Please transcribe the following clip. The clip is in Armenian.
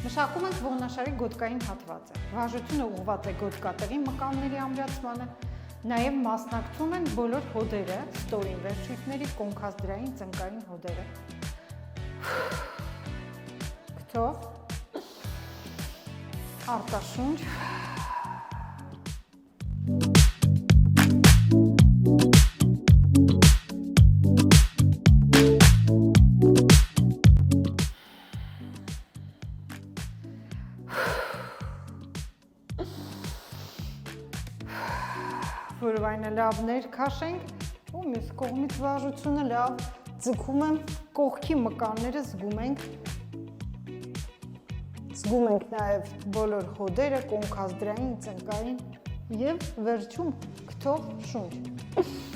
Մշակում ենք ողնաշարի գոտկային հատվածը։ Վարժությունը ուղղված է գոտկատեղի մկանների ամրացմանը, նաև մասնակցում են բոլոր հոդերը, ստորին վերջույթների կոնքազդրային ծնկային հոդերը։ Քթով, արտաշունչ, որով այնը լավ ներքաշենք ու մյուս կողմից վարժությունը լավ ձգում եմ, կողքի մկանները զգում ենք նաև բոլոր հոդերը, կոնքազդրային, ծնկային և վերջում քթով շունչ։